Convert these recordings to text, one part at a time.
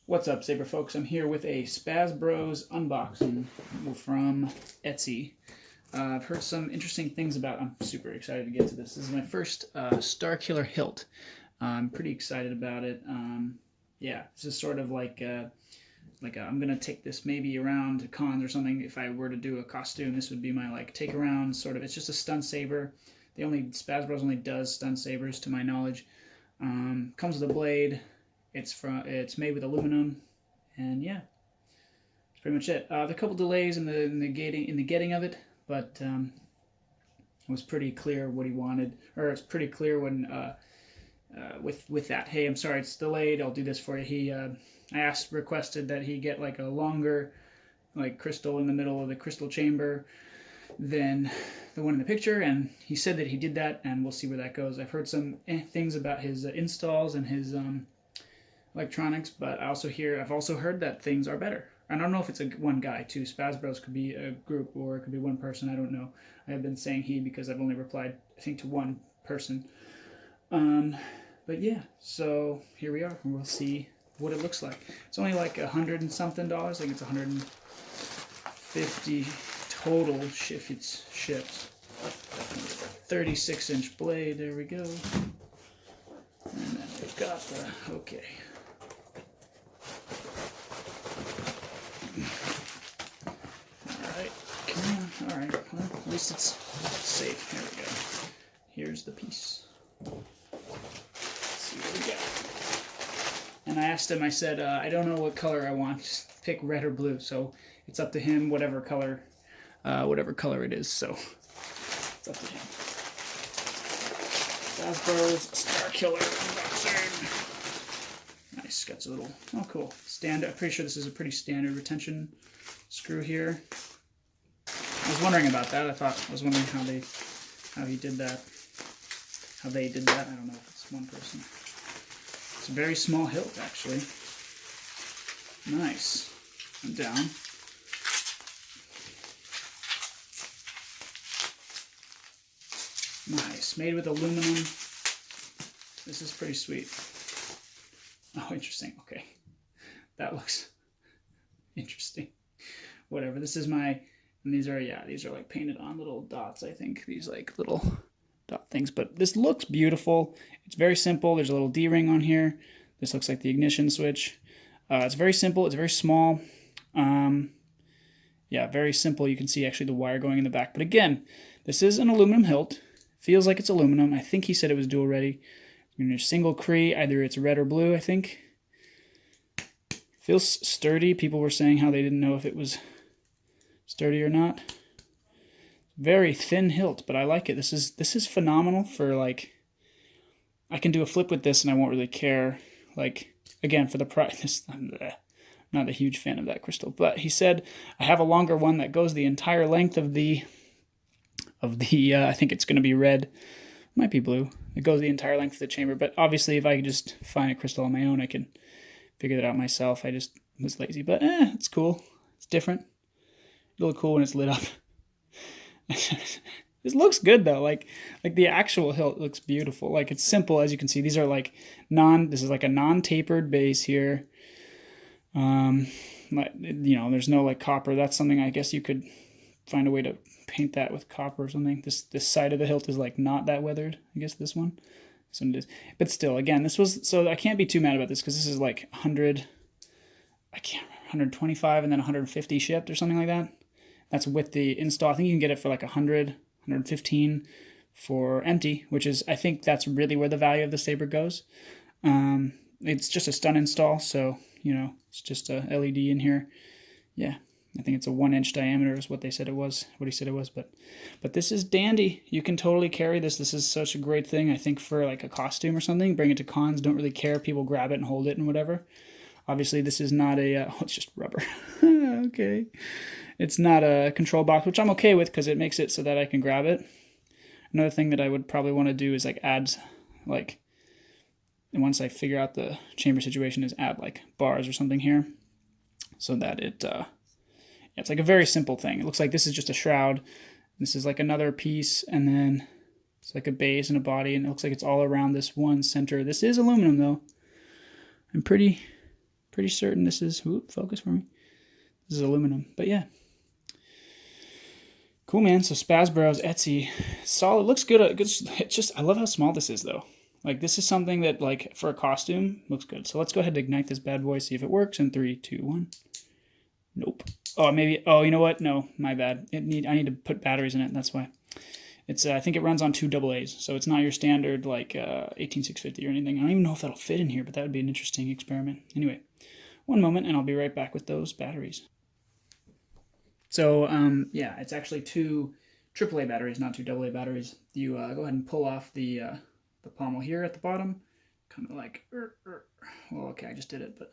What's up, Saber folks? I'm here with a Spazbros unboxing from Etsy. I've heard some interesting things about. I'm super excited to get to this. This is my first Starkiller hilt. I'm pretty excited about it. Yeah, this is sort of like I'm gonna take this maybe around to cons or something. If I were to do a costume, this would be my like take around sort of. It's just a Stunt Saber. Spazbros only does Stunt Sabers to my knowledge. Comes with a blade. It's made with aluminum, and yeah, that's pretty much it. There are a couple delays in the getting of it, but it was pretty clear what he wanted, or it's pretty clear when with that. Hey, I'm sorry, it's delayed. I'll do this for you. I requested that he get like a longer like crystal in the middle of the crystal chamber than the one in the picture, and he said that he did that, and we'll see where that goes. I've heard some things about his installs and his electronics, but I've also heard that things are better. I don't know if it's one guy too. Spazbros could be a group or it could be one person. I don't know. I have been saying he because I've only replied I think to one person. But yeah, so here we are, and we'll see what it looks like. It's only like $100 and something. I think it's 150 total if it's shipped. 36-inch blade. There we go. And then we've got the okay. Alright, well, at least it's safe. Here we go. Here's the piece. Let's see what we got. And I asked him, I said, I don't know what color I want. Just pick red or blue. So it's up to him, whatever color it is. So it's up to him. Spazbros Starkiller unboxing. Nice, got a little, oh cool. I'm pretty sure this is a pretty standard retention screw here. I was wondering about that. I was wondering how they did that. How they did that. I don't know if it's one person. It's a very small hilt, actually. Nice. I'm down. Nice. Made with aluminum. This is pretty sweet. Oh, interesting. Okay. That looks interesting. Whatever. This is my... And these are like painted on little dots, I think. These like little dot things. But this looks beautiful. It's very simple. There's a little D-ring on here. This looks like the ignition switch. It's very simple. It's very small. Yeah, very simple. You can see actually the wire going in the back. But again, this is an aluminum hilt. Feels like it's aluminum. I think he said it was dual ready. There's single Cree. Either it's red or blue, I think. Feels sturdy. People were saying how they didn't know if it was sturdy or not. Very thin hilt, but I like it. This is phenomenal for like, I can do a flip with this and I won't really care. Like, again, for the price, I'm not a huge fan of that crystal. But he said I have a longer one that goes the entire length of the I think it's going to be red, might be blue. It goes the entire length of the chamber. But obviously, if I could just find a crystal on my own, I can figure that out myself. I just was lazy, but it's cool. It's different. It'll look cool when it's lit up. This looks good though. Like the actual hilt looks beautiful. Like it's simple, as you can see. These are like this is like a non-tapered base here. There's no like copper. That's something I guess you could find a way to paint that with copper or something. This side of the hilt is like not that weathered. I guess this one it is. But still, again, so I can't be too mad about this because this is like 100. I can't remember, 125 and then 150 shipped or something like that. That's with the install. I think you can get it for like 100, 115 for empty, which is, I think that's really where the value of the Saber goes. It's just a stun install, so, it's just a LED in here. Yeah, I think it's a 1-inch diameter is what he said it was, but this is dandy. You can totally carry this. This is such a great thing, I think, for like a costume or something. Bring it to cons, don't really care. People grab it and hold it and whatever. Obviously, this is not a, it's just rubber. Okay. It's not a control box, which I'm okay with because it makes it so that I can grab it. Another thing that I would probably want to do is like add, like, and once I figure out the chamber situation, is add like bars or something here so that it's like a very simple thing. It looks like this is just a shroud. This is like another piece, and then it's like a base and a body, and it looks like it's all around this one center. This is aluminum though. I'm pretty Pretty certain this is, focus for me. This is aluminum, but yeah. Cool, man. So Spazbros, Etsy, solid. Looks good. Good. It's just, I love how small this is, though. Like, this is something that, like, for a costume, looks good. So let's go ahead and ignite this bad boy, see if it works. In 3, 2, 1. Nope. Oh, maybe. Oh, you know what? No, my bad. I need to put batteries in it. That's why. It's. I think it runs on 2 AA's, so it's not your standard like 18650 or anything. I don't even know if that'll fit in here, but that would be an interesting experiment. Anyway, one moment, and I'll be right back with those batteries. So, yeah, it's actually 2 AAA batteries, not 2 AA batteries. You go ahead and pull off the pommel here at the bottom, kind of like, well, okay, I just did it, but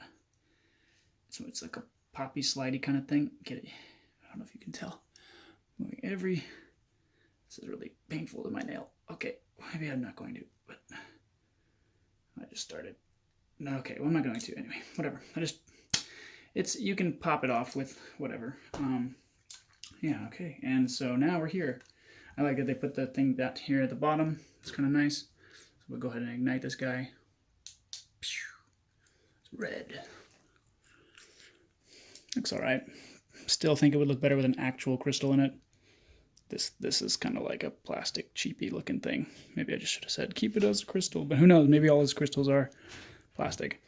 so it's like a poppy slidey kind of thing. Get it? I don't know if you can tell. Moving this is really painful to my nail. Okay, maybe I'm not going to, but I just started. Okay, well, I'm not going to anyway. Whatever. You can pop it off with whatever. Yeah, okay. And so now we're here. I like that they put the thing that here at the bottom. It's kind of nice. So we'll go ahead and ignite this guy. It's red. Looks all right. Still think it would look better with an actual crystal in it. This is kind of like a plastic cheapy looking thing. Maybe I just should have said keep it as a crystal, but who knows? Maybe all his crystals are plastic.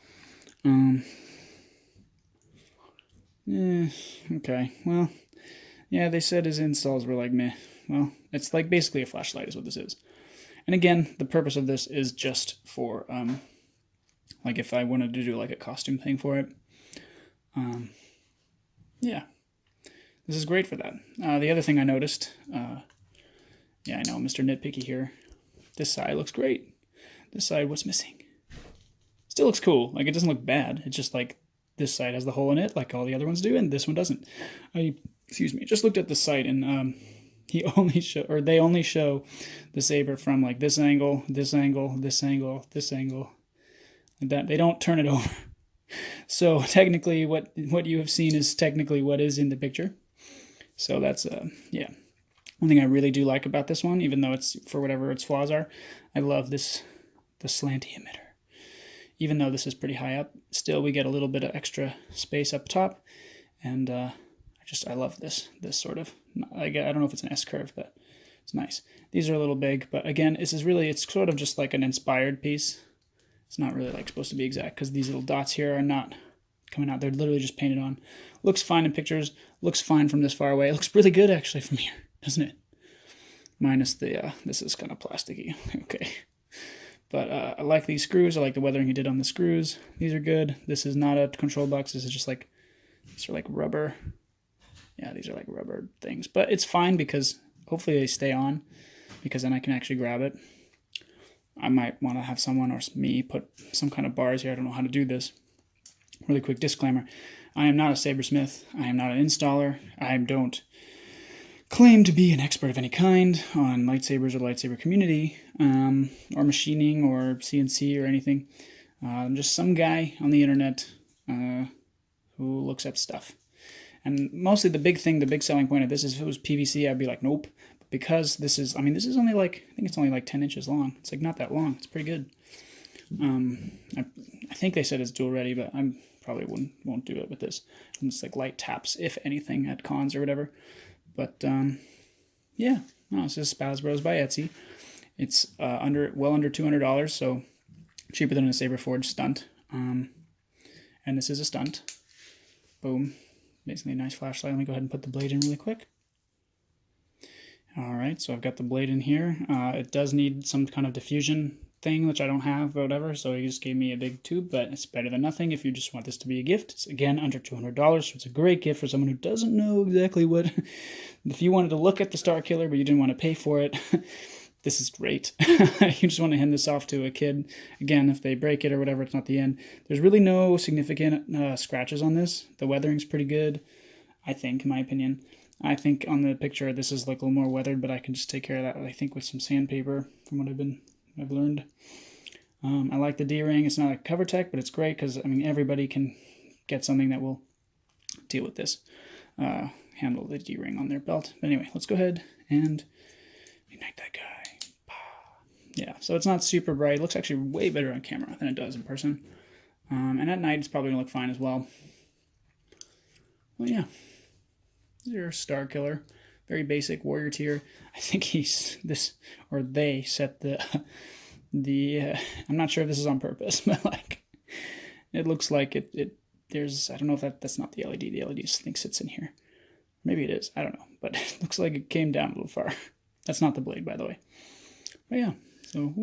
Yeah, okay. Well, yeah, they said his installs were like meh. Well, it's like basically a flashlight is what this is. And again, the purpose of this is just for like if I wanted to do like a costume thing for it. Yeah. This is great for that. The other thing I noticed, yeah, I know, Mr. Nitpicky here. This side looks great. This side, what's missing? Still looks cool. Like, it doesn't look bad. It's just like this side has the hole in it, like all the other ones do, and this one doesn't. Excuse me, just looked at the site, and they only show the saber from like this angle, this angle, this angle, this angle, like that. They don't turn it over. So technically, what you have seen is technically what is in the picture. So that's, yeah. One thing I really do like about this one, even though it's, for whatever its flaws are, I love the slanty emitter. Even though this is pretty high up, still we get a little bit of extra space up top. And I love this sort of, I don't know if it's an S-curve, but it's nice. These are a little big, but again, it's sort of just like an inspired piece. It's not really like supposed to be exact, because these little dots here are not coming out. They're literally just painted on. Looks fine in pictures. Looks fine from this far away. It looks really good actually from here, doesn't it? Minus the this is kind of plasticky. Okay, but I like these screws. I like the weathering he did on the screws. These are good. This is not a control box. This is just like, these are like rubber. Yeah, these are like rubber things, but it's fine because hopefully they stay on, because then I can actually grab it. I might want to have someone or me put some kind of bars here. I don't know how to do this. Really quick disclaimer. I am not a sabersmith. I am not an installer. I don't claim to be an expert of any kind on lightsabers or the lightsaber community, or machining or CNC or anything. I'm just some guy on the internet who looks up stuff. And mostly the big selling point of this is if it was PVC, I'd be like, nope. But because this is, this is only like, I think it's only like 10 inches long. It's like not that long. It's pretty good. I think they said it's dual ready, but I probably won't do it with this. And it's like light taps, if anything, at cons or whatever. But yeah, this is Spazbros by Etsy. It's well under $200, so cheaper than a Saber Forge Stunt. And this is a Stunt. Boom. Basically a nice flashlight. Let me go ahead and put the blade in really quick. Alright, so I've got the blade in here. It does need some kind of diffusion thing, which I don't have, or whatever, so he just gave me a big tube, but it's better than nothing if you just want this to be a gift. It's, again, under $200, so it's a great gift for someone who doesn't know exactly what... If you wanted to look at the Starkiller, but you didn't want to pay for it, this is great. You just want to hand this off to a kid. Again, if they break it or whatever, it's not the end. There's really no significant scratches on this. The weathering's pretty good, I think, in my opinion. I think on the picture this is like a little more weathered, but I can just take care of that, I think, with some sandpaper, from what I've learned. I like the D-ring. It's not a cover tech, but it's great because, everybody can get something that will deal with this. Handle the D-ring on their belt. But anyway, let's go ahead and ignite that guy. Yeah, so it's not super bright. It looks actually way better on camera than it does in person. And at night, it's probably going to look fine as well. Well, yeah. Your Starkiller, very basic warrior tier. I think they set I'm not sure if this is on purpose, but like it looks like there's, I don't know if that's not the LED. The LED thing sits in here. Maybe it is. I don't know, but it looks like it came down a little far. That's not the blade, by the way. But yeah, so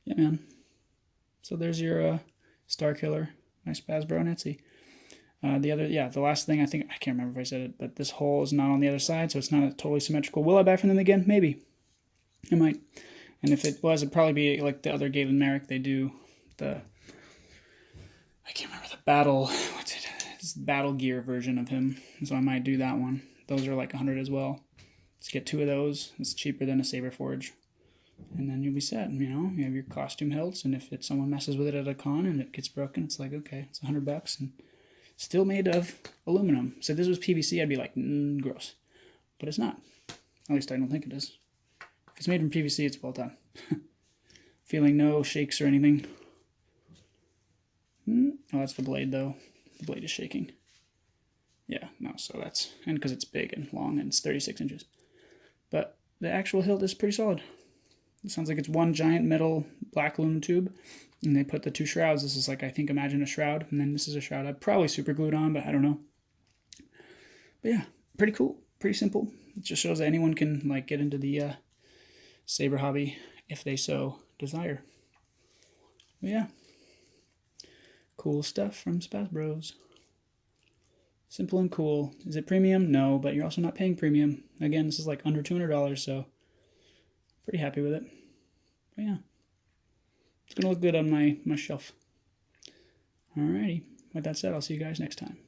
yeah, man. So there's your Starkiller, my Spazbro on Etsy. The last thing, I can't remember if I said it, but this hole is not on the other side, so it's not totally symmetrical. Will I buy from them again? Maybe. I might. And if it was, it'd probably be like the other Galen Merrick. They do I can't remember the it's battle gear version of him, so I might do that one. Those are like 100 as well. Let's get 2 of those. It's cheaper than a Saber Forge. And then you'll be set, you know? You have your costume hilts, and if someone messes with it at a con and it gets broken, it's like, okay, it's $100, and still made of aluminum. So if this was PVC, I'd be like, gross. But it's not. At least I don't think it is. If it's made from PVC, it's well done. Feeling no shakes or anything. Oh, that's the blade, though. The blade is shaking. Yeah, no, so that's... And because it's big and long, and it's 36 inches. But the actual hilt is pretty solid. It sounds like it's one giant metal black aluminum tube, and they put the 2 shrouds. This is like, I think, imagine a shroud, and then this is a shroud. I'd probably super glued on, but I don't know. But yeah, pretty cool, pretty simple. It just shows that anyone can like get into the saber hobby if they so desire. But yeah, cool stuff from Spazbros. Simple and cool. Is it premium? No, but you're also not paying premium. Again, this is like under $200, so pretty happy with it. But yeah, it's gonna look good on my shelf. Alrighty, with that said, I'll see you guys next time.